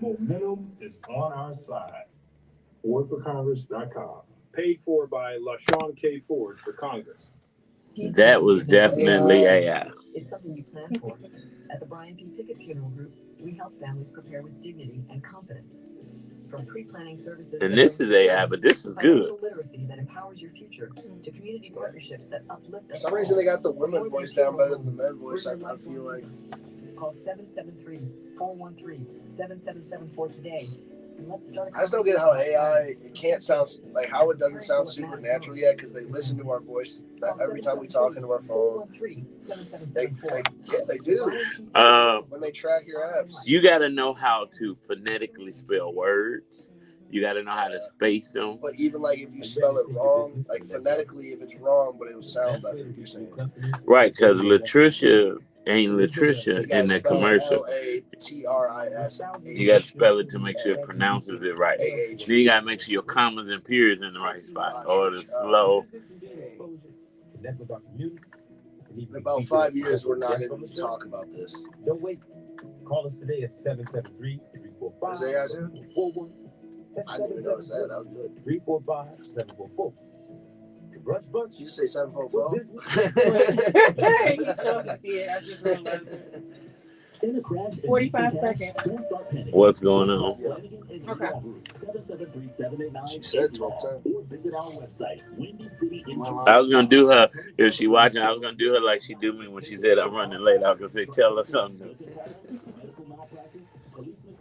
Momentum is on our side. FordForCongress.com. Paid for by LaShawn K. Ford for Congress. That was definitely AI. It's something you plan for. At the Brian P. Pickett Funeral Group, we help families prepare with dignity and confidence. From pre-planning services, And this is AI, but this is good. Financial literacy that empowers your future, to community partnerships that uplift us. For some reason, they got the women voice down better than the men voice. I feel like. Call 773-413-7774 today. And let's start. I just don't get how AI it can't sound like how it doesn't sound supernatural yet because they listen to our voice every time we talk into our phone. They do. When they track your apps, you got to know how to phonetically spell words. You got to know how to space them. But even like if you spell it wrong, like phonetically, if it's wrong, but it will sound better. You're saying right? Because Latricia ain't Latricia in that commercial. L-A-T-R-I-S. You got to spell it to make sure it pronounces it right. Then you got to make sure your commas and periods in the right spot, or the slow. In about 5 years, we're not going to talk about this. Don't wait. Call us today at 773-345. Is AI too? I didn't even notice that. That was good. 345-744. Brunch Bunch. You say 744? 45 seconds. What's going on? Okay. She said 12:10. I was gonna do her if she watching. I was gonna do her like she do me when she said I'm running late. I was gonna say tell her something.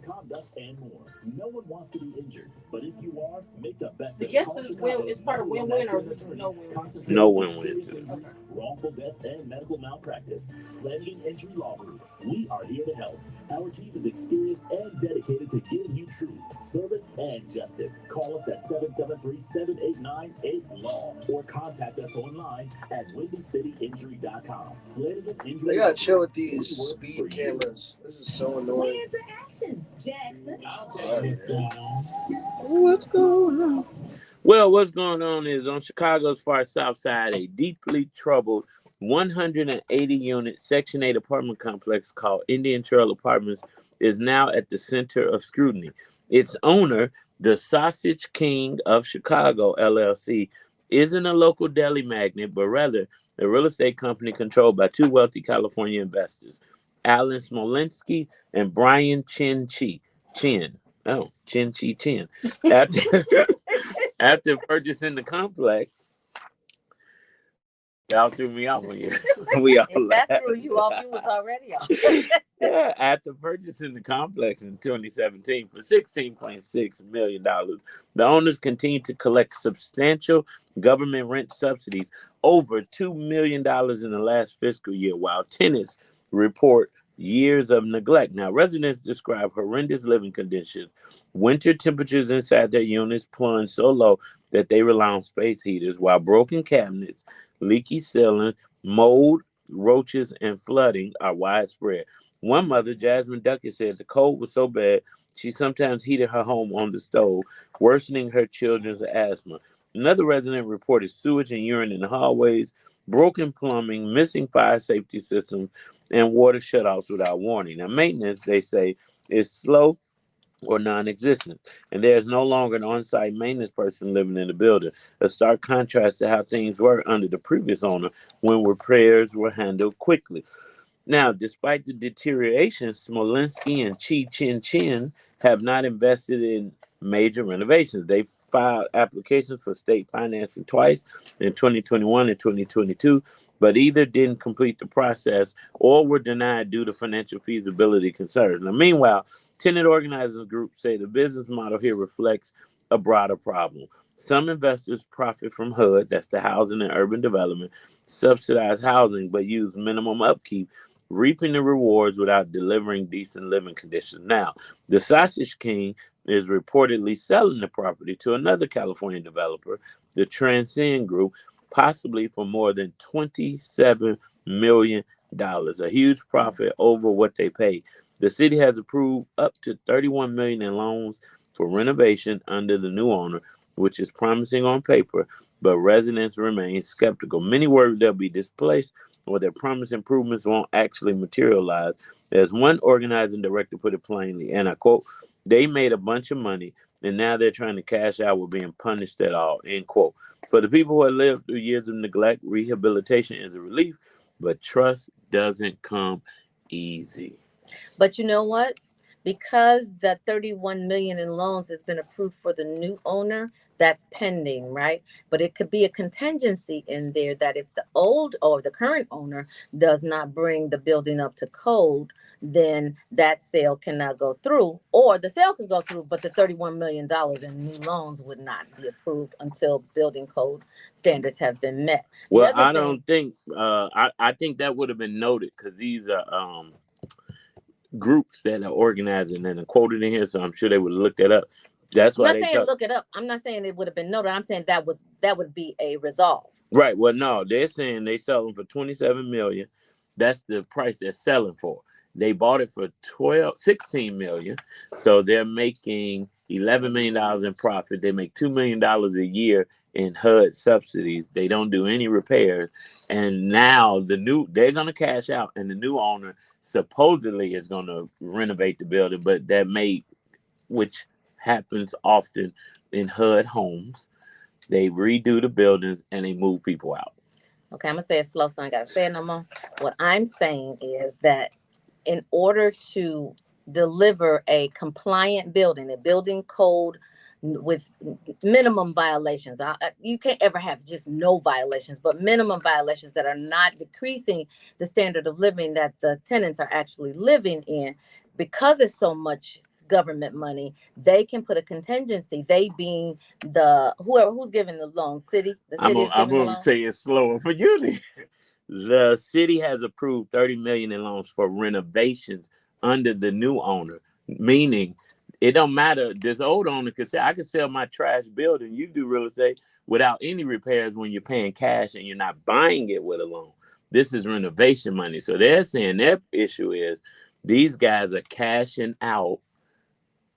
Conduct and more. No one wants to be injured, but if you are, make the best. The guess is part of win-win or no win-win? No win-win. Wrongful death and medical malpractice. Flanagan Injury Law Group. We are here to help. Our team is experienced and dedicated to giving you truth, service, and justice. Call us at 773-789-8LAW or contact us online at WindyCityInjury.com. They gotta chill with these speed cameras. This is so annoying. Where's the action, Jackson? What's going on? Well, what's going on is on Chicago's far south side, a deeply troubled 180-unit Section 8 apartment complex called Indian Trail Apartments is now at the center of scrutiny. Its owner, the Sausage King of Chicago, LLC, isn't a local deli magnate, but rather a real estate company controlled by two wealthy California investors, Alan Smolinsky and Brian Chin. After purchasing the complex, y'all threw me off when we all that threw you off, you was already off. Yeah, after purchasing the complex in 2017 for $16.6 million, the owners continued to collect substantial government rent subsidies, over $2 million in the last fiscal year, while tenants report years of neglect. Now, residents describe horrendous living conditions. Winter temperatures inside their units plunge so low that they rely on space heaters, while broken cabinets, leaky ceilings, mold, roaches, and flooding are widespread. One mother, Jasmine Duckett, said the cold was so bad she sometimes heated her home on the stove, worsening her children's asthma. Another resident reported sewage and urine in the hallways, broken plumbing, missing fire safety systems, and water shutoffs without warning. Now, maintenance, they say, is slow or non-existent, and there is no longer an on-site maintenance person living in the building, a stark contrast to how things were under the previous owner when repairs were handled quickly. Now, despite the deterioration, Smolinsky and Chin have not invested in major renovations. They filed applications for state financing twice in 2021 and 2022, but either didn't complete the process or were denied due to financial feasibility concerns. Now, meanwhile, tenant organizers groups say the business model here reflects a broader problem. Some investors profit from HUD, that's the housing and urban development, subsidized housing, but use minimum upkeep, reaping the rewards without delivering decent living conditions. Now, the Sausage King is reportedly selling the property to another California developer, the Transcend Group, possibly for more than $27 million, a huge profit over what they paid. The city has approved up to $31 million in loans for renovation under the new owner, which is promising on paper, but residents remain skeptical. Many worry they'll be displaced or their promised improvements won't actually materialize. As one organizing director put it plainly, and I quote, they made a bunch of money and now they're trying to cash out with being punished at all, end quote. For the people who have lived through years of neglect, rehabilitation is a relief, but trust doesn't come easy. But you know what? Because the 31 million in loans has been approved for the new owner, that's pending, right? But it could be a contingency in there that if the old or the current owner does not bring the building up to code, then that sale cannot go through, or the sale could go through, but the $31 million in new loans would not be approved until building code standards have been met. Well, I don't think, I think that would have been noted because these are groups that are organizing and are quoted in here, so I'm sure they would look that up. That's why I'm not saying look it up. I'm not saying it would have been noted. I'm saying that would be a resolve. Right. Well, no, they're saying they sell them for $27 million. That's the price they're selling for. They bought it for $16 million. So they're making $11 million in profit. They make $2 million a year in HUD subsidies. They don't do any repairs. And now they're gonna cash out, and the new owner supposedly is gonna renovate the building, but which happens often in HUD homes. They redo the buildings and they move people out. Okay, I'm gonna say it slow, so I gotta say it no more. What I'm saying is that in order to deliver a compliant building, a building code with minimum violations, you can't ever have just no violations, but minimum violations that are not decreasing the standard of living that the tenants are actually living in. Because it's so much government money, they can put a contingency. They being who's giving the loan, city. The city I'm gonna say it slower for you. The city has approved $30 million in loans for renovations under the new owner, meaning it don't matter. This old owner could say, I could sell my trash building. You do real estate without any repairs when you're paying cash and you're not buying it with a loan. This is renovation money. So they're saying their issue is these guys are cashing out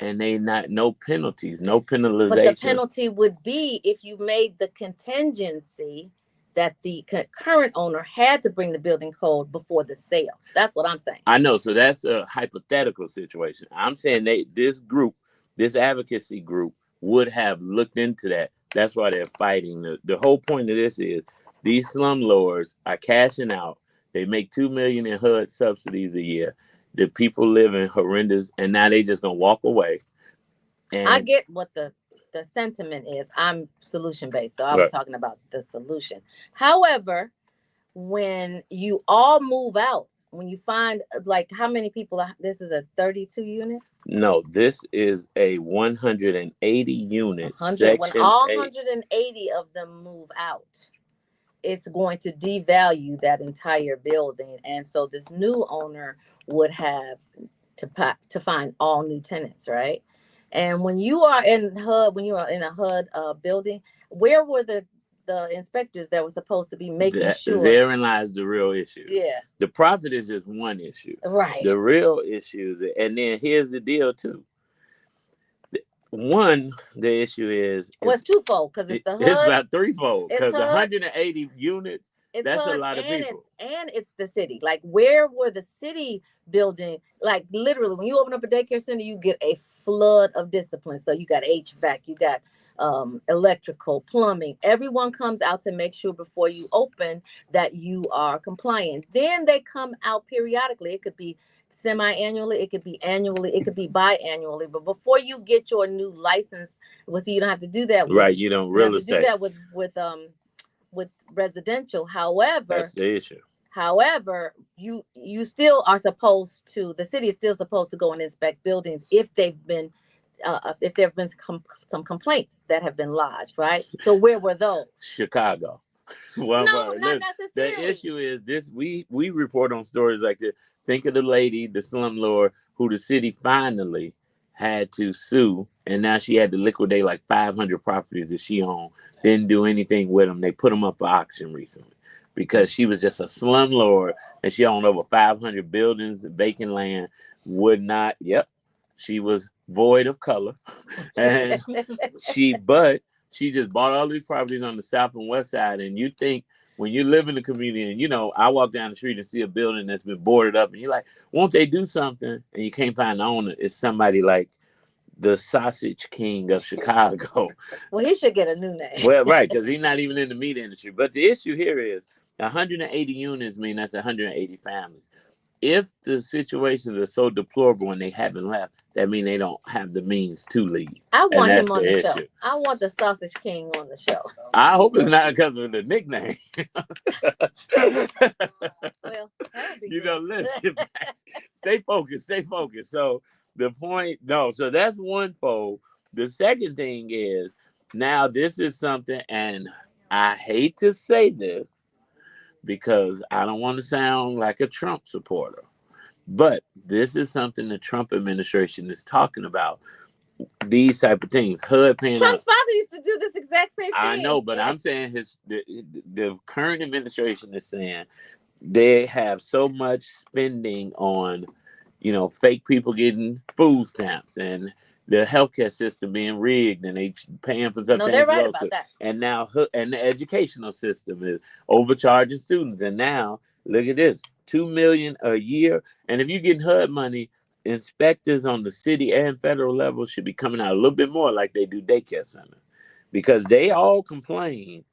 and they no penalties, no penalization. But the penalty would be if you made the contingency that the current owner had to bring the building code before the sale. That's what I'm saying. I know. So that's a hypothetical situation. I'm saying this advocacy group would have looked into that. That's why they're fighting. The whole point of this is these slumlords are cashing out. They make $2 million in HUD subsidies a year. The people live in horrendous, and now they just gonna walk away. And I get what the sentiment is. I'm solution based, so I was talking about the solution. However, when you all move out, when you find like how many people this is a 32 unit? No, this is a 180 unit. When all 180 of them move out, it's going to devalue that entire building, and so this new owner would have to find all new tenants, right? And when you are in HUD, when you are in a HUD building, where were the inspectors that were supposed to be making sure? Therein lies the real issue. Yeah. The profit is just one issue. Right. The real issue, and then here's the deal too. One, the issue is it's twofold because it's the HUD. It's about threefold because 180 units. That's HUD, a lot of people. And it's the city. Like, where were the city building? Like, literally, when you open up a daycare center, you get a flood of discipline. So you got HVAC, you got electrical, plumbing. Everyone comes out to make sure before you open that you are compliant. Then they come out periodically. It could be semi-annually, it could be annually, it could be biannually. But before you get your new license, well, see, you don't have to do that. Right, you don't real estate. Do that with residential. However, that's the issue. However, you still are supposed to. The city is still supposed to go and inspect buildings if there have been some complaints that have been lodged, right? So where were those? Chicago. Well, no, not necessarily. The issue is this: we report on stories like this. Think of the lady, the slumlord, who the city finally had to sue, and now she had to liquidate like 500 properties that she owned. Didn't do anything with them. They put them up for auction recently because she was just a slumlord, and she owned over 500 buildings, vacant land. Would not. Yep, she was void of color, and she just bought all these properties on the south and west side. And you think when you live in the community and, I walk down the street and see a building that's been boarded up and you're like, won't they do something? And you can't find the owner. It's somebody like the Sausage King of Chicago. Well, he should get a new name. Well, right, because he's not even in the meat industry. But the issue here is 180 units mean that's 180 families. If the situations are so deplorable and they haven't left, that means they don't have the means to leave. I want him on the issue. show. I want the Sausage King on the show. I hope it's not because of the nickname. Well, listen, stay focused. So the point, so that's one fold. The second thing is, now this is something, and I hate to say this because I don't want to sound like a Trump supporter, but this is something the Trump administration is talking about. These type of things. HUD paying Trump's father used to do this exact same thing. I know, but I'm saying the current administration is saying they have so much spending on, fake people getting food stamps and the healthcare system being rigged and they paying for something. No, they're right about that. And now, and the educational system is overcharging students. And now, look at this, $2 million a year. And if you're getting HUD money, inspectors on the city and federal level should be coming out a little bit more like they do daycare centers, because they all complain.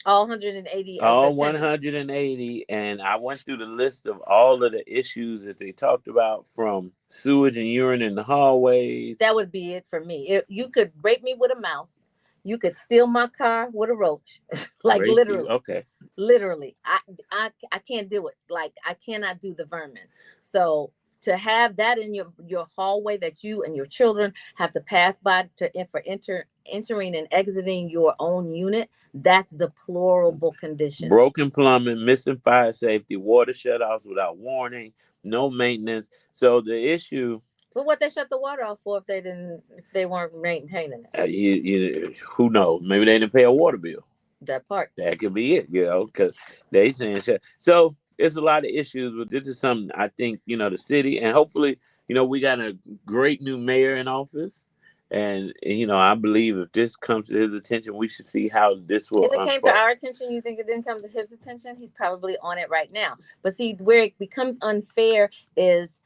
All 180. All 180. And I went through the list of all of the issues that they talked about, from sewage and urine in the hallways. That would be it for me. If you could rape me with a mouse, you could steal my car with a roach. Like Rape literally. you? Okay. Literally. I can't do it. Like I cannot do the vermin. So to have that in your hallway that you and your children have to pass by for entering and exiting your own unit, that's deplorable condition. Broken plumbing, missing fire safety, water shutoffs without warning, no maintenance. So the issue. But what they shut the water off for if they weren't maintaining it? Who knows? Maybe they didn't pay a water bill. That part. That could be it, because they saying shit. So it's a lot of issues, but this is something I think, the city, and hopefully, we got a great new mayor in office. And I believe if this comes to his attention, we should see how this will unfold. If it came to our attention, you think it didn't come to his attention? He's probably on it right now. But see, where it becomes unfair is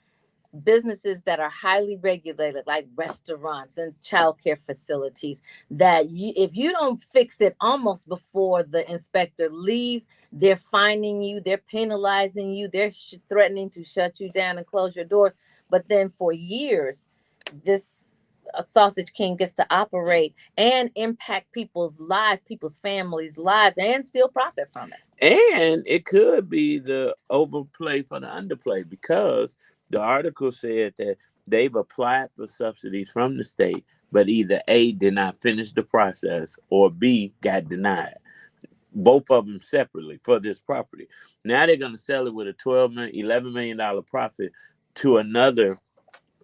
businesses that are highly regulated, like restaurants and childcare facilities, that if you don't fix it almost before the inspector leaves, they're fining you, they're penalizing you, they're threatening to shut you down and close your doors. But then for years, this Sausage King gets to operate and impact people's lives, people's families' lives, and still profit from it. And it could be the overplay for the underplay, because the article said that they've applied for subsidies from the state, but either A, did not finish the process, or B, got denied. Both of them separately for this property. Now they're going to sell it with a $11 million profit to another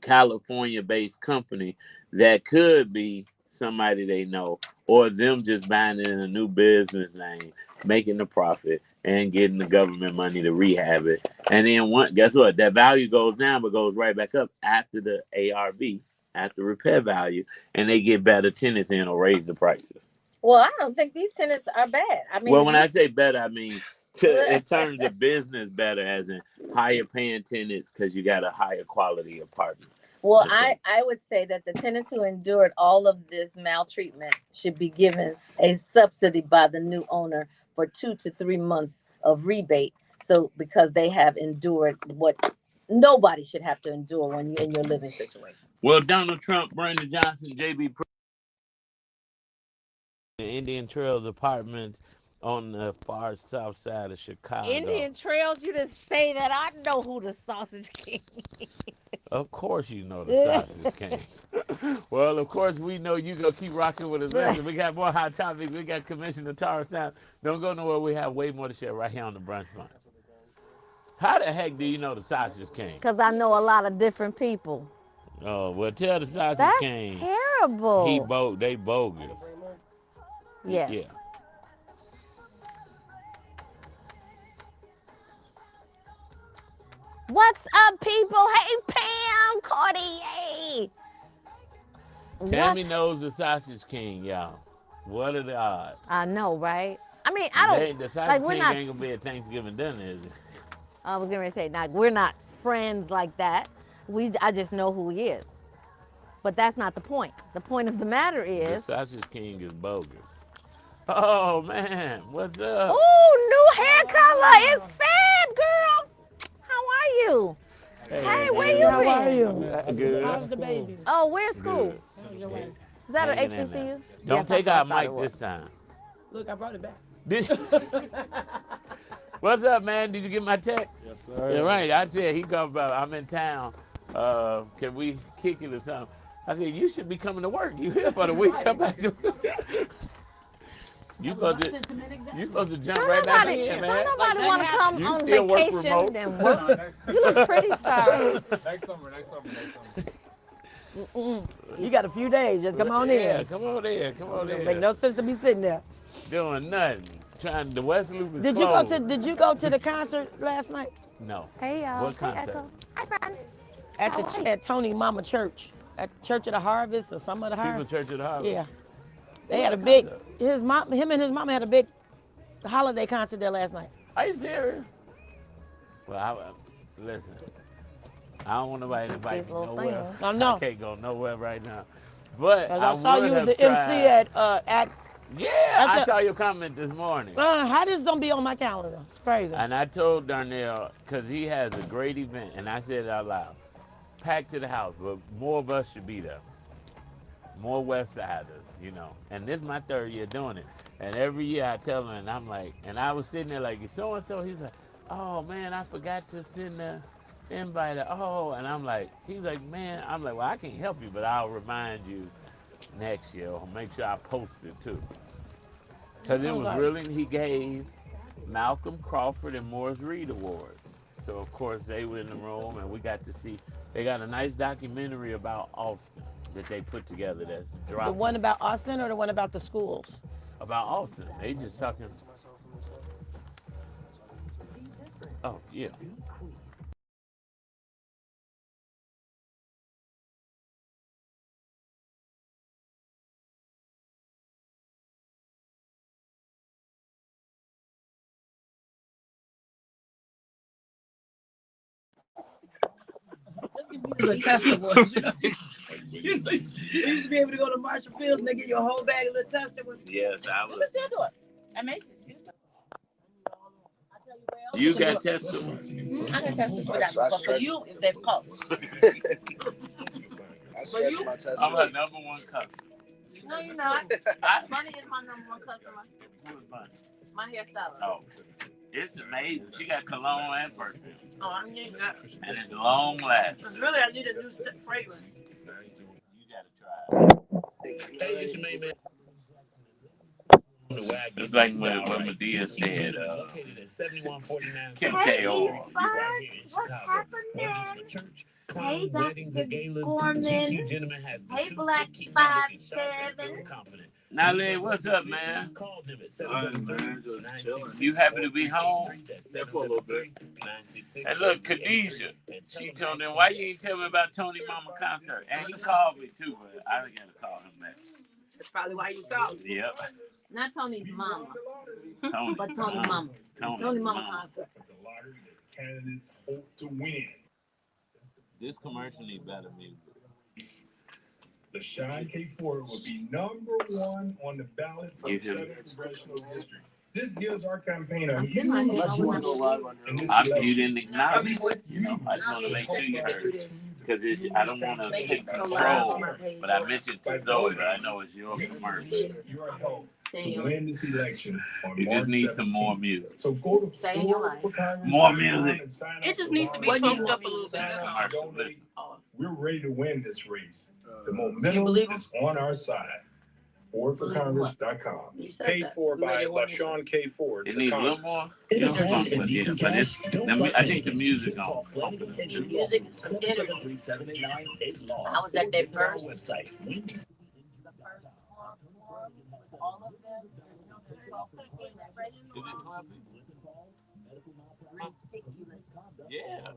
California-based company that could be somebody they know, or them just buying it in a new business name, making the profit and getting the government money to rehab it. And then guess what? That value goes down, but goes right back up after the ARV, after repair value, and they get better tenants in or raise the prices. Well, I don't think these tenants are bad. I mean, when I say better, I mean in terms of business better, as in higher paying tenants, because you got a higher quality apartment. Well, I would say that the tenants who endured all of this maltreatment should be given a subsidy by the new owner for 2 to 3 months of rebate. So because they have endured what nobody should have to endure when you're in your living situation. Well, Donald Trump, Brandon Johnson, JB, the Indian Trails Apartments on the far south side of Chicago. Indian Trails, you didn't say that. I know who the Sausage King is. Of course you know the Sausage King. Well, of course we know you gonna keep rocking with us later. We got more hot topics. We got Commissioner Tara Sound. Don't go nowhere. We have way more to share right here on the Brunch Bunch. How the heck do you know the Sausage King? Because I know a lot of different people. Oh, well, tell the Sausage That's King. Terrible. They bogus. Yes. Yeah. What's up, people? Hey, Pam, Cartier. Tammy knows the Sausage King, y'all. What are the odds? I know, right? I mean, I don't. The sausage Like, we're king not. ain't gonna be at Thanksgiving dinner, is it? I was gonna say, like, we're not friends like that. I just know who he is. But that's not the point. The point of the matter The is. sausage king is bogus. Oh man, what's up? Oh, new hair color. It's Fab, girl. How are you? Hey, where good. you How are been? you? Good. How's the baby? Oh, where's school? Good. Is that an Hanging in there. HBCU? Don't Yes, take that's out what I thought Mike it was. this time. Look, I brought it back. What's up, man? Did you get my text? Yes, sir. Yeah, right. I said he come about. I'm in town. Can we kick it or something? I said you should be coming to work. You here for the week? Come back to. You supposed to jump Don't right back nobody, in, don't man. nobody want to come You on still work vacation remote? and work. You look pretty, star. Next summer. You got a few days. Just come on Yeah, in. come on there. Come on Don't there. make no sense to be sitting there. Doing nothing. Trying the West Loop is Did closed. you go to the concert last night? No. Hey, y'all. What Hey, concert? Echo. Hi, friends. At Tony Mama Church. At Church of the Harvest or some of the People Harvest. Church of the Harvest. Yeah. They had a big him and his mama had a big holiday concert there last night. Are you serious? Well, listen. I don't want nobody to invite me nowhere. I know. I can't go nowhere right now. But I saw you would as the have MC tried. at Yeah, I saw your comment this morning. how this don't be on my calendar? It's crazy. And I told Darnell, because he has a great event, and I said it out loud, packed to the house, but more of us should be there. More West Siders, you know. And this is my third year doing it. And every year I tell him, and I'm like, and I was sitting there like, so-and-so, he's like, oh, man, I forgot to send the invite. Oh, and I'm like, he's like, man, I'm like, well, I can't help you, but I'll remind you next year. Or make sure I post it, too. Because it was really, he gave Malcolm Crawford and Morris Reed Awards. So, of course, they were in the room, and we got to see, they got a nice documentary about Austin that they put together that's dropping. The one about Austin or the one about the schools? About Austin. They just talking. Oh, yeah. The testable. You used to be able to go to Marshall Fields and they get you a whole bag of little testable. Yes, I was. You can still do it. Amazing. You got testable. I can test it for that. But for you, if they've called. I stretch my test. I'm a number one customer. No, you're not. Bunny is my number one customer. Who is mine? My hairstylist. Oh, it's amazing. She got cologne and perfume. Oh, I need that. And it's long lasting. Because really, I need a new fragrance. You gotta try it. Hey, it's your main man. It's like when Medea said, Kim Hey, K.O. Spots, what's happening? Hey, Dr. Gorman. Hey, Black 5'7". Nale, what's up, man? You happy to be home? And look, Khadijah, she told him, why you ain't tell me about Tony Mama concert? And he called me too, but I didn't gotta call him back. That's probably why he was calling. Yep. Not Tony's mama, Tony. but Tony Mama. Tony Mama concert. Candidates hope to win. This commercial needs better music. LaShawn K. Ford will be #1 on the ballot for the 7th congressional district. This gives our campaign a huge Unless you want to go live on your own. You didn't acknowledge it. You know, I just want to make sure you heard it. Because I don't want to take control, but I mentioned to Zoe, but I know it's your commercial. Your help to win this election on You March just need 17th. some more music. So go to Stay in your life. More music. It just needs to be pumped up a little bit. We're ready to win this race. The momentum is on our side. FordForCongress.com. Paid for by LaShawn K. Ford. It needs a little more. You know, but it's, I think the music on. The music, I was at their first. Yeah.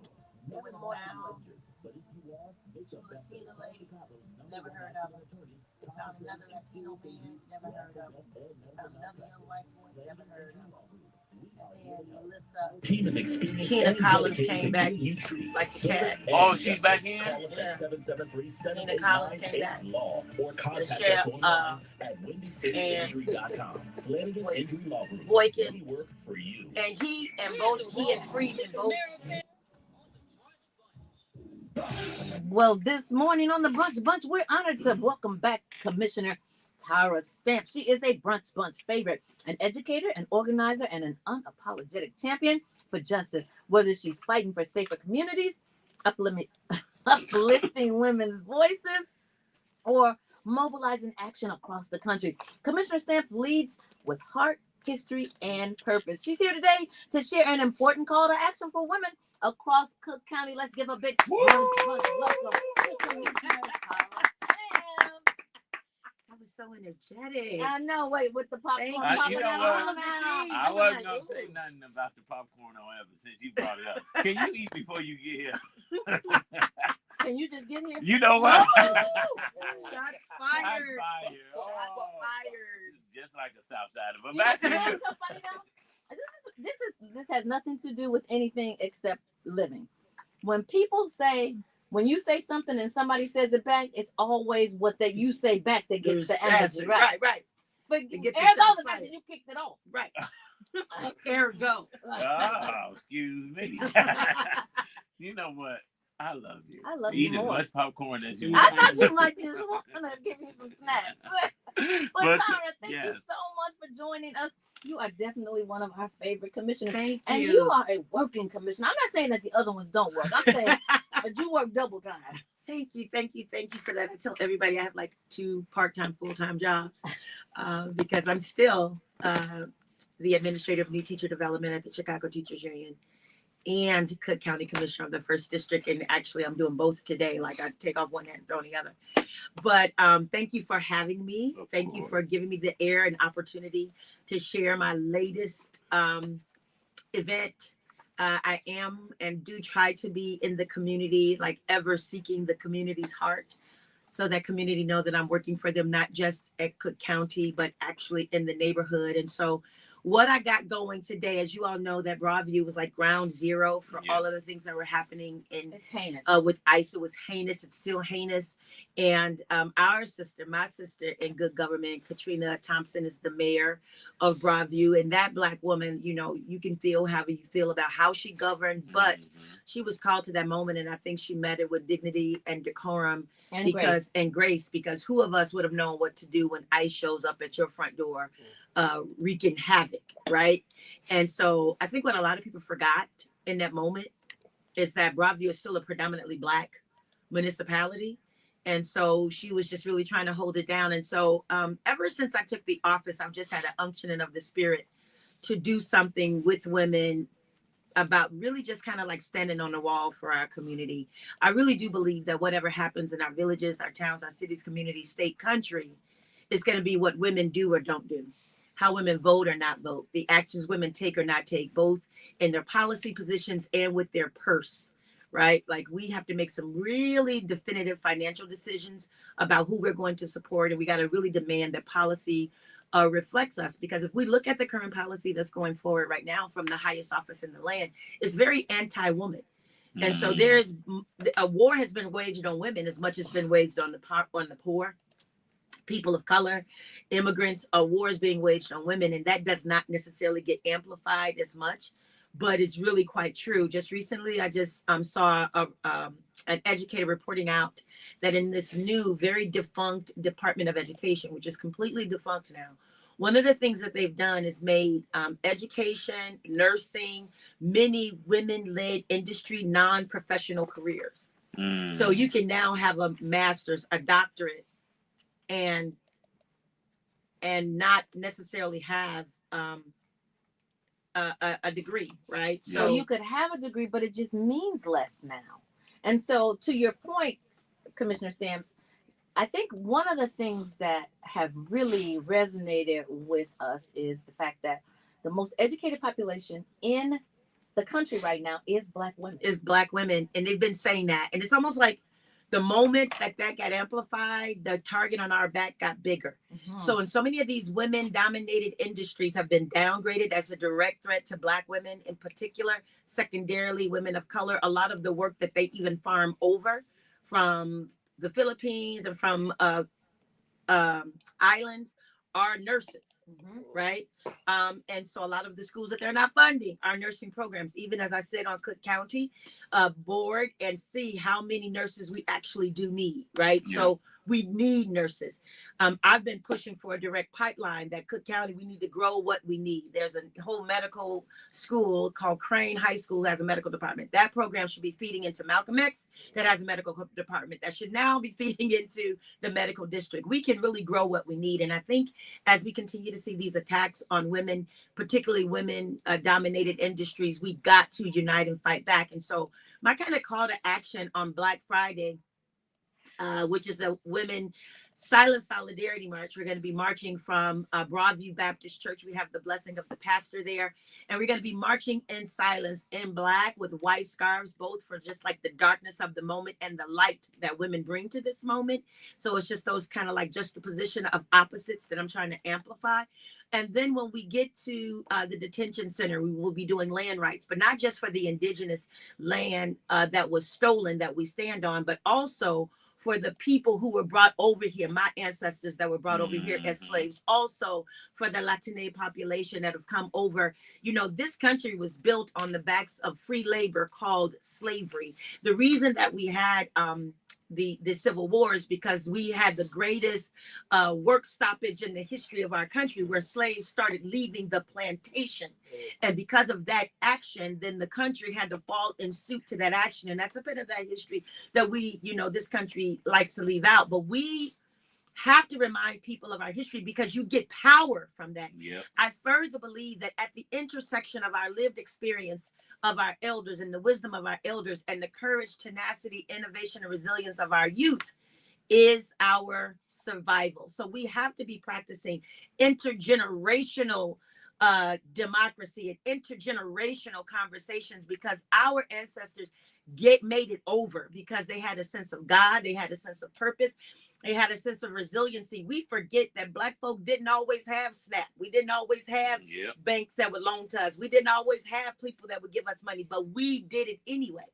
But if you are, make your best Latina call lady. Chicago's Never #1 heard of accident him. attorney. Found another Latino man. Never heard of him. Found another young white boy. Never heard of him. And Melissa. Team is experienced. Tina Collins dedicated came to back giving you truth, like the service, cat. and Oh, she's justice. back in? Call us Yeah. at 773 Tina Collins came back. law or contact Michelle, us online at wendycityinjury.com. Flanagan Injury Law Group. Boykin. We work for you. And both he and Friesen both. Well, this morning on the Brunch Bunch, we're honored to welcome back Commissioner Tara Stamp. She is a Brunch Bunch favorite, an educator, an organizer, and an unapologetic champion for justice. Whether she's fighting for safer communities, uplifting women's voices, or mobilizing action across the country, Commissioner Stamp leads with heart, history, and purpose. She's here today to share an important call to action for women across Cook County. Let's give a big welcome to Commissioner Tara Stamp. That was so energetic. I know. Wait, with the popcorn. Thank you know what? I wasn't going to say nothing about the popcorn or ever since you brought it up. Can you eat before you get here? Can you just get here? You know what? Shots fired. Shots fired. Shots fired. Just like a Southsider. But back to you. So funny though? This has nothing to do with anything except living. When you say something and somebody says it back, it's always what that you say back that gets the energy, right? Right. But get the ergo shots the fact fired. that you kicked it off. Right. Ergo. Oh, excuse me. You know what? I love you. I love Eat you as more. much popcorn as you I want. thought you might just want to give me some snacks. But Tara, thank you yes. so much for joining us. You are definitely one of our favorite commissioners. Thank And you. you are a working commissioner. I'm not saying that the other ones don't work. I'm saying that you work double time. Thank you for that. I tell everybody I have like 2 part-time, full-time jobs because I'm still the administrator of new teacher development at the Chicago Teachers Union and Cook County Commissioner of the 1st District. And actually, I'm doing both today. Like I take off one hand and throw on the other. But thank you for having me. Thank you for giving me the air and opportunity to share my latest event. I am and do try to be in the community, like ever seeking the community's heart, so that community know that I'm working for them, not just at Cook County, but actually in the neighborhood. And so what I got going today, as you all know, that Broadview was like ground zero for all of the things that were happening in It's heinous. With ICE. It was heinous. It's still heinous. And my sister in good government, Katrina Thompson, is the mayor of Broadview. And that Black woman, you know, you can feel however you feel about how she governed, but she was called to that moment. And I think she met it with dignity and decorum and grace, because who of us would have known what to do when ICE shows up at your front door wreaking havoc, right? And so I think what a lot of people forgot in that moment is that Broadview is still a predominantly Black municipality. And so she was just really trying to hold it down. And so ever since I took the office, I've just had an unctioning of the spirit to do something with women about really just kind of like standing on the wall for our community. I really do believe that whatever happens in our villages, our towns, our cities, communities, state, country, is going to be what women do or don't do, how women vote or not vote, the actions women take or not take, both in their policy positions and with their purse, right? Like we have to make some really definitive financial decisions about who we're going to support. And we got to really demand that policy reflects us, because if we look at the current policy that's going forward right now from the highest office in the land, it's very anti-woman. And so there's a war has been waged on women as much as it's been waged on the poor, people of color, immigrants. A war is being waged on women, and that does not necessarily get amplified as much, but it's really quite true. Just recently, I just saw an educator reporting out that in this new, very defunct Department of Education, which is completely defunct now, one of the things that they've done is made education, nursing, many women-led industry, non-professional careers. So you can now have a master's, a doctorate, and not necessarily have a degree, right? So you could have a degree, but it just means less now. And so to your point, Commissioner Stamps, I think one of the things that have really resonated with us is the fact that the most educated population in the country right now is Black women. Is Black women, and they've been saying that, and it's almost like the moment that got amplified, the target on our back got bigger. So in so many of these women-dominated industries have been downgraded as a direct threat to Black women in particular, secondarily women of color. A lot of the work that they even farm over from the Philippines and from islands are nurses, right? And so a lot of the schools that they're not funding are nursing programs. Even as I said on Cook County board, and see how many nurses we actually do need, right? Yeah. So we need nurses. I've been pushing for a direct pipeline that Cook County, we need to grow what we need. There's a whole medical school called Crane High School has a medical department. That program should be feeding into Malcolm X that has a medical department that should now be feeding into the medical district. We can really grow what we need. And I think as we continue to see these attacks on women, particularly women dominated industries, we got to unite and fight back. And so my kind of call to action on Black Friday, which is a women silent solidarity march. We're going to be marching from Broadview Baptist Church. We have the blessing of the pastor there, and we're going to be marching in silence in Black with white scarves, both for just like the darkness of the moment and the light that women bring to this moment. So it's just those kind of like just the position of opposites that I'm trying to amplify. And then when we get to the detention center, we will be doing land rights, but not just for the indigenous land that was stolen that we stand on, but also for the people who were brought over here, my ancestors that were brought over here as slaves, also for the Latine population that have come over. You know, this country was built on the backs of free labor called slavery. The reason that we had the Civil Wars because we had the greatest work stoppage in the history of our country, where slaves started leaving the plantation. And because of that action, then the country had to fall in suit to that action. And that's a bit of that history that we, you know, this country likes to leave out. But we have to remind people of our history because you get power from that. Yep. I further believe that at the intersection of our lived experience of our elders and the wisdom of our elders and the courage, tenacity, innovation, and resilience of our youth is our survival. So we have to be practicing intergenerational democracy and intergenerational conversations, because our ancestors made it over because they had a sense of God, they had a sense of purpose, they had a sense of resiliency. We forget that Black folk didn't always have SNAP. We didn't always have banks that would loan to us. We didn't always have people that would give us money, but we did it anyway.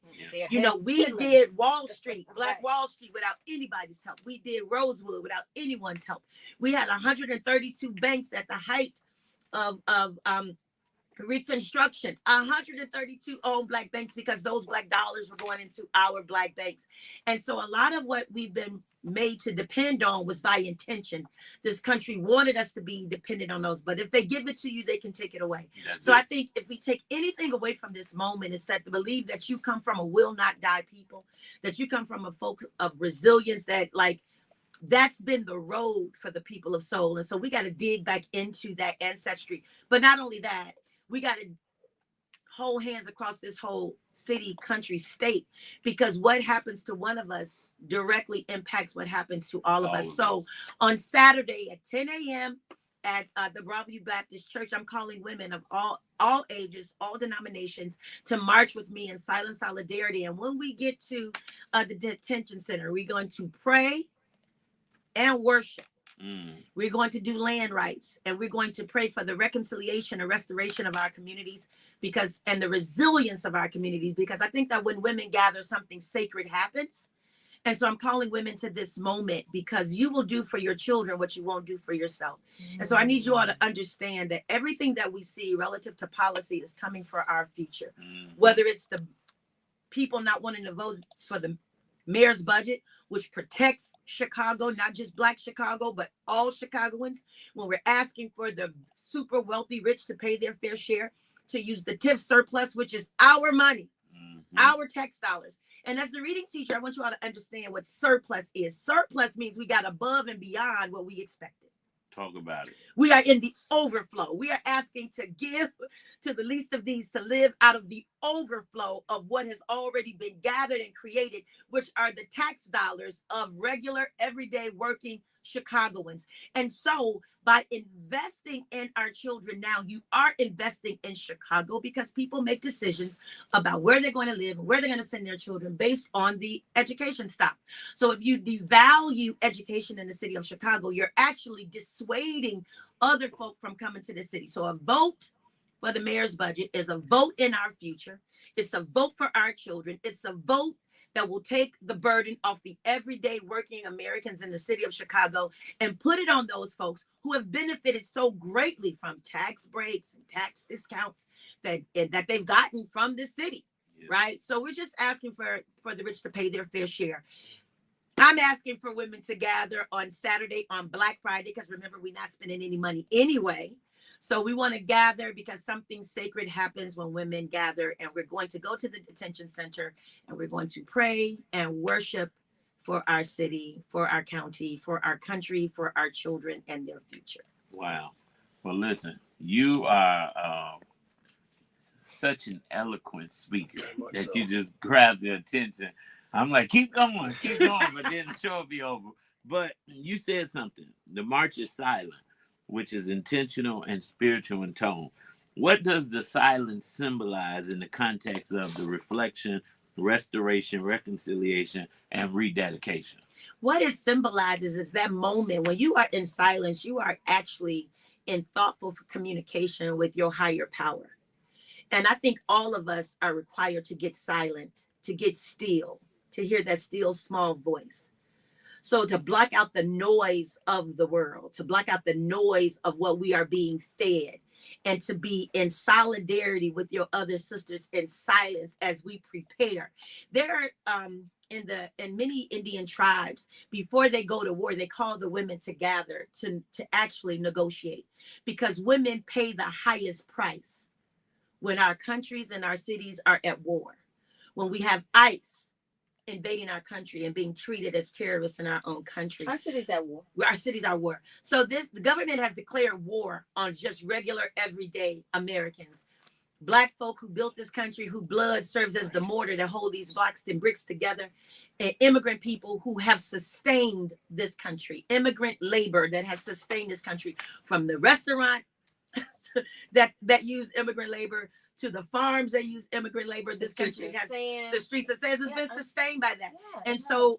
You know, we did Wall Street, Black Wall Street, without anybody's help. We did Rosewood without anyone's help. We had 132 banks at the height of Reconstruction, 132 owned Black banks, because those Black dollars were going into our Black banks. And so a lot of what we've been made to depend on was by intention. This country wanted us to be dependent on those, but if they give it to you, they can take it away. So I think if we take anything away from this moment, it's that to believe that you come from a will not die people, that you come from a folks of resilience, that like that's been the road for the people of soul. And so we got to dig back into that ancestry. But not only that, we got to hold hands across this whole city, country, state, because what happens to one of us directly impacts what happens to all of us. So on Saturday at 10 a.m. at the Broadview Baptist Church, I'm calling women of all ages, all denominations to march with me in silent solidarity. And when we get to the detention center, we're going to pray and worship. We're going to do land rights, and we're going to pray for the reconciliation and restoration of our communities, and the resilience of our communities, because I think that when women gather, something sacred happens. And so I'm calling women to this moment, because you will do for your children what you won't do for yourself. And so I need you all to understand that everything that we see relative to policy is coming for our future, whether it's the people not wanting to vote for the mayor's budget, which protects Chicago, not just Black Chicago, but all Chicagoans, when we're asking for the super wealthy rich to pay their fair share, to use the TIF surplus, which is our money, our tax dollars. And as the reading teacher, I want you all to understand what surplus is. Surplus means we got above and beyond what we expected. Talk about it. We are in the overflow. We are asking to give to the least of these, to live out of the overflow of what has already been gathered and created, which are the tax dollars of regular, everyday working Chicagoans. And so by investing in our children now, you are investing in Chicago, because people make decisions about where they're going to live and where they're going to send their children based on the education stock. So if you devalue education in the city of Chicago, you're actually dissuading other folk from coming to the city. So a vote for the mayor's budget is a vote in our future. It's a vote for our children. It's a vote that will take the burden off the everyday working Americans in the city of Chicago and put it on those folks who have benefited so greatly from tax breaks and tax discounts that they've gotten from the city, right? So we're just asking for the rich to pay their fair share. I'm asking for women to gather on Saturday on Black Friday, because remember, we're not spending any money anyway. So we want to gather because something sacred happens when women gather, and we're going to go to the detention center and we're going to pray and worship for our city, for our county, for our country, for our children and their future. Wow. Well, listen, you are such an eloquent speaker that you just grab the attention. I'm like, keep going, but then the show will be over. But you said something. The march is silent, which is intentional and spiritual in tone. What does the silence symbolize in the context of the reflection, restoration, reconciliation, and rededication? What it symbolizes is that moment when you are in silence, you are actually in thoughtful communication with your higher power. And I think all of us are required to get silent, to get still, to hear that still small voice. So to block out the noise of the world, to block out the noise of what we are being fed, and to be in solidarity with your other sisters in silence as we prepare. There are in many Indian tribes, before they go to war, they call the women to gather to actually negotiate, because women pay the highest price when our countries and our cities are at war. When we have ICE invading our country and being treated as terrorists in our own country. Our cities at war. Our cities are war. So the government has declared war on just regular, everyday Americans. Black folk who built this country, whose blood serves as the mortar that hold these blocks and bricks together, and immigrant people who have sustained this country, immigrant labor that has sustained this country, from the restaurant that use immigrant labor to the farms that use immigrant labor. This country has the streets of sand has been sustained by that. And so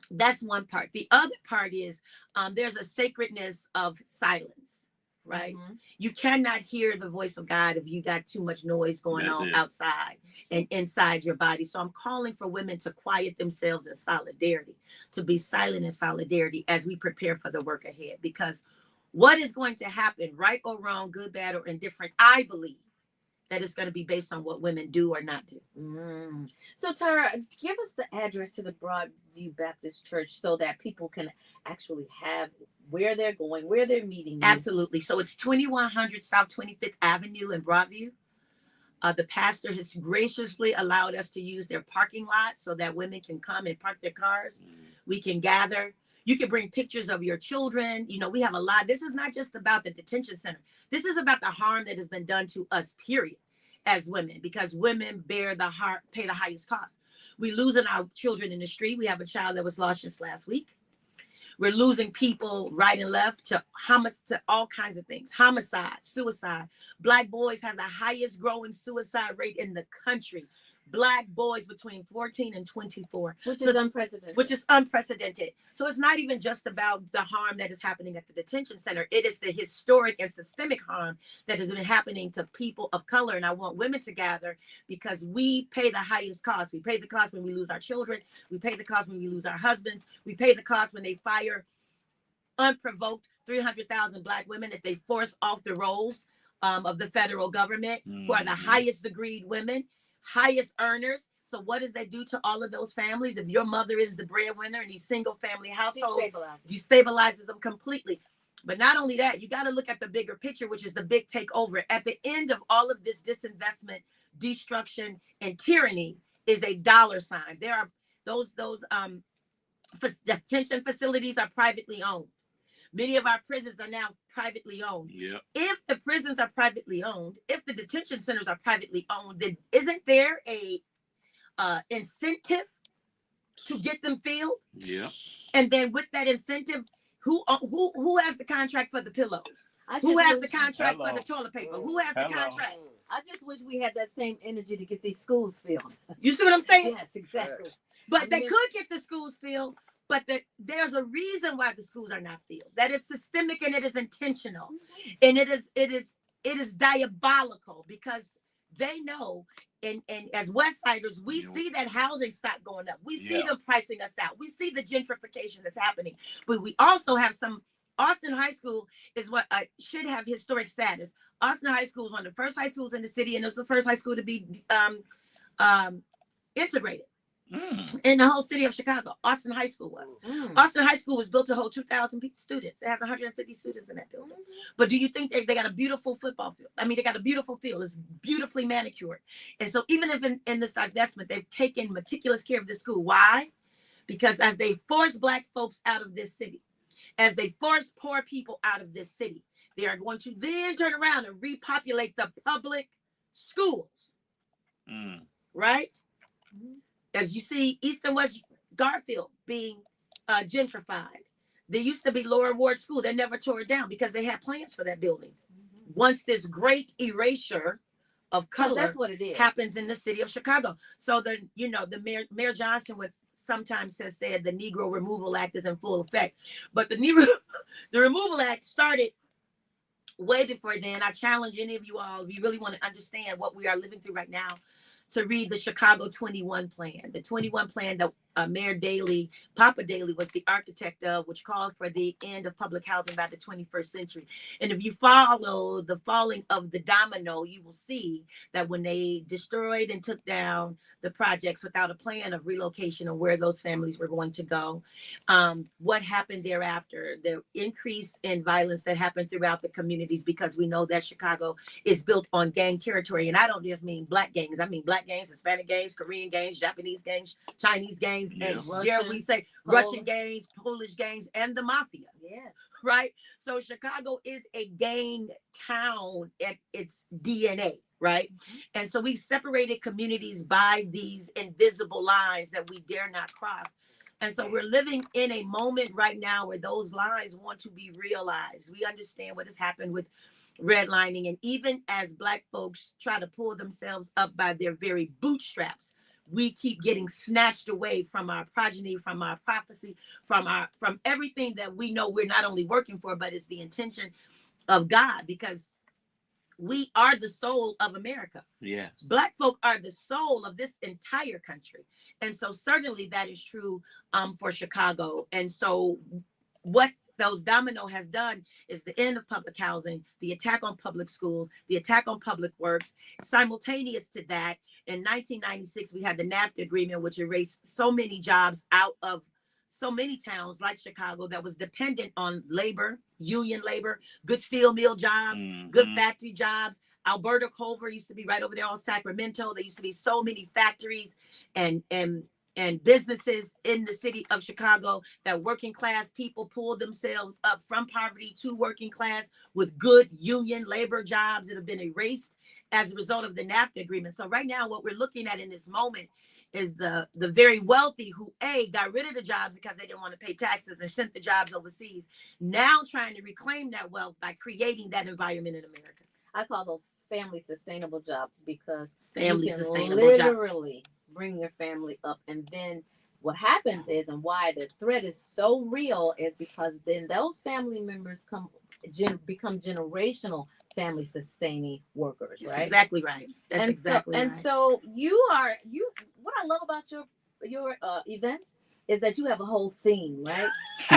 that's one part. The other part is there's a sacredness of silence, right? Mm-hmm. You cannot hear the voice of God if you got too much noise going on outside and inside your body. So I'm calling for women to quiet themselves in solidarity, to be silent in solidarity as we prepare for the work ahead. Because what is going to happen, right or wrong, good, bad, or indifferent, I believe that it's going to be based on what women do or not do. Mm. So Tara, give us the address to the Broadview Baptist Church so that people can actually have where they're going, where they're meeting. Absolutely. So it's 2100 South 25th Avenue in Broadview. The pastor has graciously allowed us to use their parking lot so that women can come and park their cars. We can gather. You can bring pictures of your children. You know, we have a lot. This is not just about the detention center. This is about the harm that has been done to us, period, as women, because women pay the highest cost. We're losing our children in the street. We have a child that was lost just last week. We're losing people right and left to all kinds of things. Homicide, suicide. Black boys have the highest growing suicide rate in the country. Black boys between 14 and 24. Which is unprecedented. Which is unprecedented. So it's not even just about the harm that is happening at the detention center. It is the historic and systemic harm that has been happening to people of color. And I want women to gather because we pay the highest cost. We pay the cost when we lose our children. We pay the cost when we lose our husbands. We pay the cost when they fire unprovoked 300,000 Black women that they force off the rolls of the federal government, who are the highest degreed women, highest earners. So what does that do to all of those families? If your mother is the breadwinner in these single family households, destabilizes them completely. But not only that, you got to look at the bigger picture, which is the big takeover. At the end of all of this disinvestment, destruction, and tyranny is a dollar sign. There are those detention facilities are privately owned. Many of our prisons are now privately owned. Yeah. If the prisons are privately owned, if the detention centers are privately owned, then isn't there a incentive to get them filled? Yeah. And then with that incentive, who has the contract for the pillows? Who has the contract for the toilet paper? Who has the contract? I just wish we had that same energy to get these schools filled. You see what I'm saying? Yes, exactly. But they could get the schools filled, but there's a reason why the schools are not filled. That is systemic and it is intentional. And it is diabolical because they know, and as West Siders, we see that housing stock going up. We see them pricing us out. We see the gentrification that's happening. But we also have some. Austin High School is what should have historic status. Austin High School is one of the first high schools in the city, and it was the first high school to be integrated in the whole city of Chicago. Austin High School was. Austin High School was built to hold 2,000 students. It has 150 students in that building. But do you think they got a beautiful football field? I mean, they got a beautiful field. It's beautifully manicured. And so even if in this divestment, they've taken meticulous care of this school. Why? Because as they force Black folks out of this city, as they force poor people out of this city, they are going to then turn around and repopulate the public schools. Right? As you see, East and West Garfield being gentrified. There used to be Lower Ward School. They never tore it down because they had plans for that building. Once this great erasure of color that's what it is. happens in the city of Chicago. So the Mayor Johnson would sometimes has said the Negro Removal Act is in full effect. But the Removal Act started way before then. I challenge any of you all, if you really want to understand what we are living through right now, to read the Chicago 21 plan. The 21 plan that Mayor Daley, Papa Daley, was the architect of, which called for the end of public housing by the 21st century. And if you follow the falling of the domino, you will see that when they destroyed and took down the projects without a plan of relocation and where those families were going to go, what happened thereafter, the increase in violence that happened throughout the communities, because we know that Chicago is built on gang territory. And I don't just mean Black gangs. I mean Black gangs, Hispanic gangs, Korean gangs, Japanese gangs, Chinese gangs, and dare we say Russian gangs, Polish gangs, and the mafia. Yes. Right? So Chicago is a gang town at its DNA, right? And so we've separated communities by these invisible lines that we dare not cross. And so we're living in a moment right now where those lines want to be realized. We understand what has happened with redlining, and even as Black folks try to pull themselves up by their very bootstraps, we keep getting snatched away from our progeny, from our prophecy, from everything that we know we're not only working for, but it's the intention of God, because we are the soul of America. Yes. Black folk are the soul of this entire country. And so certainly that is true for Chicago. And so what those domino has done is the end of public housing, the attack on public schools, the attack on public works. Simultaneous to that, in 1996, we had the NAFTA agreement, which erased so many jobs out of so many towns like Chicago that was dependent on labor, union labor, good steel mill jobs, good factory jobs. Alberta Culver used to be right over there on Sacramento. There used to be so many factories and businesses in the city of Chicago that working class people pulled themselves up from poverty to working class with good union labor jobs that have been erased as a result of the NAFTA agreement. So right now, what we're looking at in this moment is the very wealthy who got rid of the jobs because they didn't want to pay taxes and sent the jobs overseas, now trying to reclaim that wealth by creating that environment in America. I call those family sustainable jobs, because family you can sustainable literally bring your family up. And then what happens is, and why the threat is so real, is because then those family members become generational family sustaining workers. That's right? Exactly right. That's exactly right. And so what I love about your events is that you have a whole theme, right?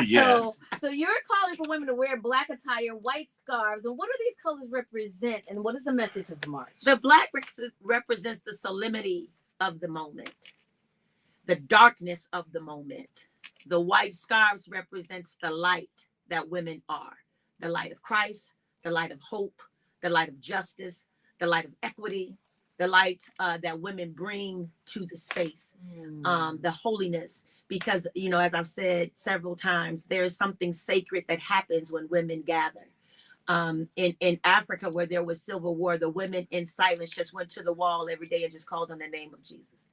Yes. So you're calling for women to wear Black attire, white scarves, and what do these colors represent, and what is the message of the march? The Black represents the solemnity of the moment, the darkness of the moment. The white scarves represents the light that women are, the light of Christ, the light of hope, the light of justice, the light of equity, that women bring to the space, the holiness. Because, you know, as I've said several times, there's something sacred that happens when women gather. In Africa, where there was civil war, the women in silence just went to the wall every day and just called on the name of Jesus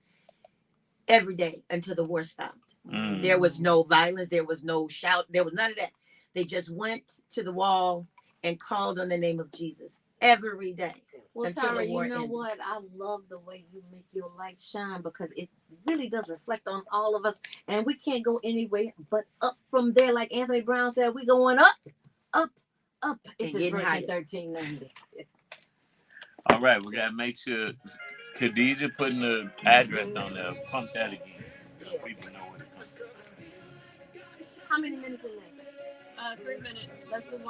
every day until the war stopped. There was no violence, there was no shout, there was none of that. They just went to the wall and called on the name of Jesus every day. Well, Tara, you know what? I love the way you make your light shine, because it really does reflect on all of us, and we can't go anywhere but up from there. Like Anthony Brown said, we going up, up, up. It's his version 1390. All right, we gotta make sure Khadijah putting the address on there. Pump that again, so people know what it is. How many minutes in this? 3 minutes. Let's do 1.5.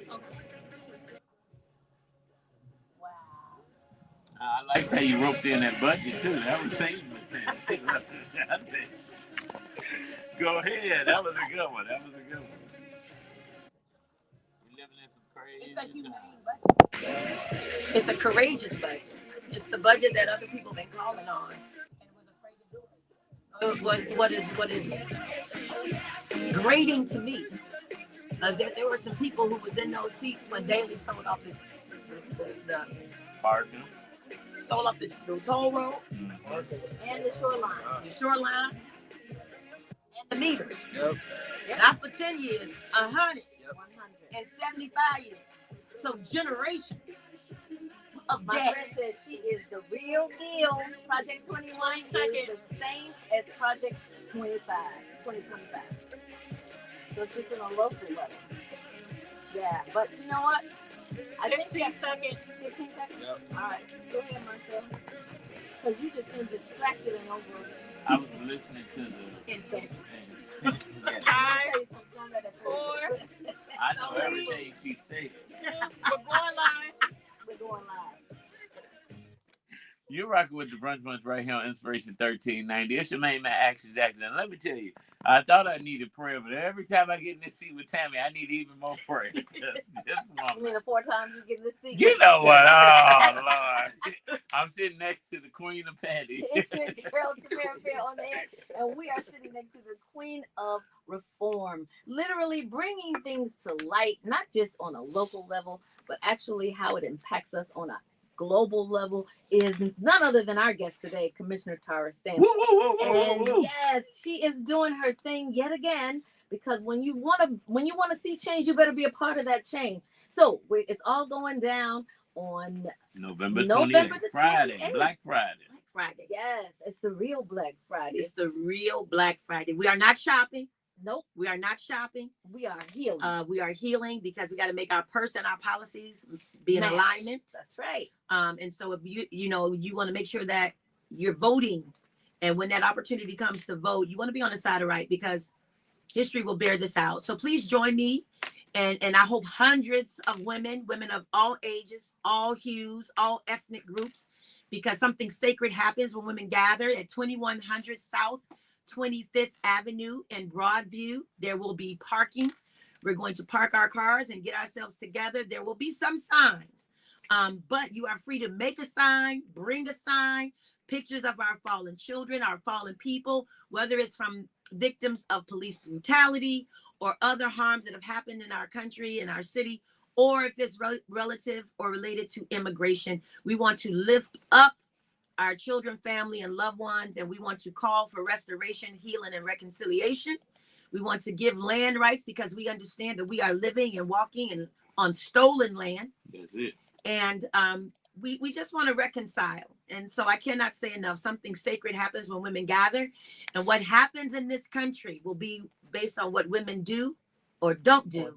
Okay. I like how you roped in that budget too. That was saving. Go ahead. That was a good one. We're living in some crazy times. It's a courageous budget. It's the budget that other people have been calling on and was afraid to do it. What is grating to me. There were some people who was in those seats when Daley sold off the parking. Stole off the toll road and the shoreline and the meters. Yep. Not for 10 years, 100, 175 years. So generations of My debt. friend said she is the real deal. Project 21 is the same as Project 2025. So it's just on a local level. Yeah, but you know what? I think 15 seconds. 15 seconds? Yep. All right. Go ahead, Marcel. Because you just seem distracted and over. I was listening to the intent. 5, 4. I know everything she said. We're going live. You're rocking with the Brunch Bunch right here on Inspiration 1390. It's your main man, Action Jackson. And let me tell you, I thought I needed prayer, but every time I get in this seat with Tammy, I need even more prayer. You mean the 4 times you get in this seat? You know what? Oh, Lord. I'm sitting next to the Queen of Patty. It's your girl, Tamara Fair, on the air, and we are sitting next to the Queen of Reform, literally bringing things to light, not just on a local level, but actually how it impacts us on a global level, is none other than our guest today, Commissioner Tara Stanton. And yes, she is doing her thing yet again, because when you want to see change, you better be a part of that change. So it's all going down on November 28th, Friday, 28th. Black Friday. Friday. Yes, it's the real Black Friday. It's the real Black Friday. We are not shopping. Nope. We are not shopping. We are healing. We are healing because we got to make our purse and our policies be in alignment. That's right. And so if you want to make sure that you're voting, and when that opportunity comes to vote, you want to be on the side of right, because history will bear this out. So please join me. And I hope hundreds of women of all ages, all hues, all ethnic groups, because something sacred happens when women gather at 2100 South 25th Avenue in Broadview. There will be parking. We're going to park our cars and get ourselves together. There will be some signs, but you are free to make a sign, bring a sign, pictures of our fallen children, our fallen people, whether it's from victims of police brutality or other harms that have happened in our country, in our city, or if it's relative or related to immigration. We want to lift up our children, family, and loved ones, and we want to call for restoration, healing, and reconciliation. We want to give land rights, because we understand that we are living and walking on stolen land. That's it. And we just want to reconcile. And so I cannot say enough. Something sacred happens when women gather, and what happens in this country will be based on what women do or don't do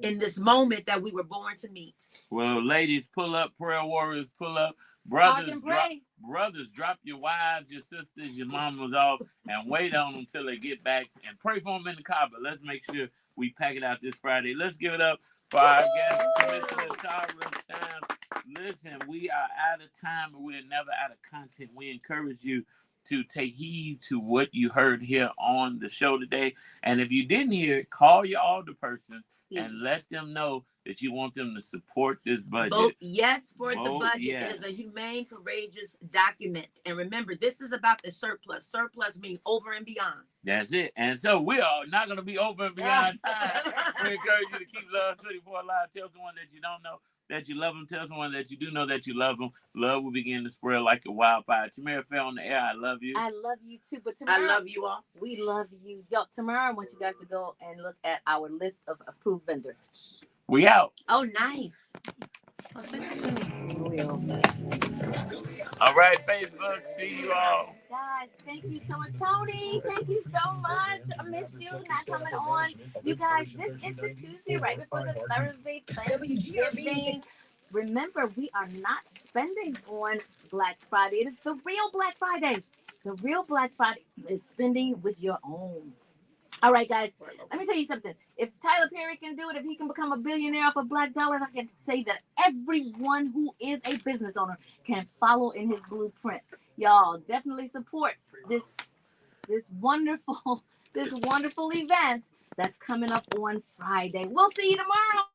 in this moment that we were born to meet. Well, ladies, pull up. Prayer warriors, pull up. Brothers, drop your wives, your sisters, your mamas off, and wait on them till they get back, and pray for them in the car. But let's make sure we pack it out this Friday. Let's give it up for our guest, Commissioner Tara Stanton. Listen, we are out of time, but we're never out of content. We encourage you to take heed to what you heard here on the show today. And if you didn't hear it, call your older persons and let them know that you want them to support this budget. Vote yes for the Vote budget. yes. It is a humane, courageous document. And remember, this is about the surplus. Surplus means over and beyond. That's it. And so we are not going to be over and beyond time. We encourage you to keep Love 24 alive. Tell someone that you don't know that you love them. Tell someone that you do know that you love them. Love will begin to spread like a wildfire. Tamara Fair on the air. I love you. I love you too. But tomorrow, I love you all. We love you. Yo, tomorrow I want you guys to go and look at our list of approved vendors. We out. Oh, nice. Oh, send it to me. All right, Facebook. See you all. Guys, thank you so much. Tony, thank you so much. I missed you not coming on. You guys, this is the Tuesday right before the Thursday Thanksgiving. Remember, we are not spending on Black Friday. It is the real Black Friday. The real Black Friday is spending with your own. All right, guys, let me tell you something. If Tyler Perry can do it, if he can become a billionaire off of Black dollars, I can say that everyone who is a business owner can follow in his blueprint. Y'all definitely support this wonderful event that's coming up on Friday. We'll see you tomorrow.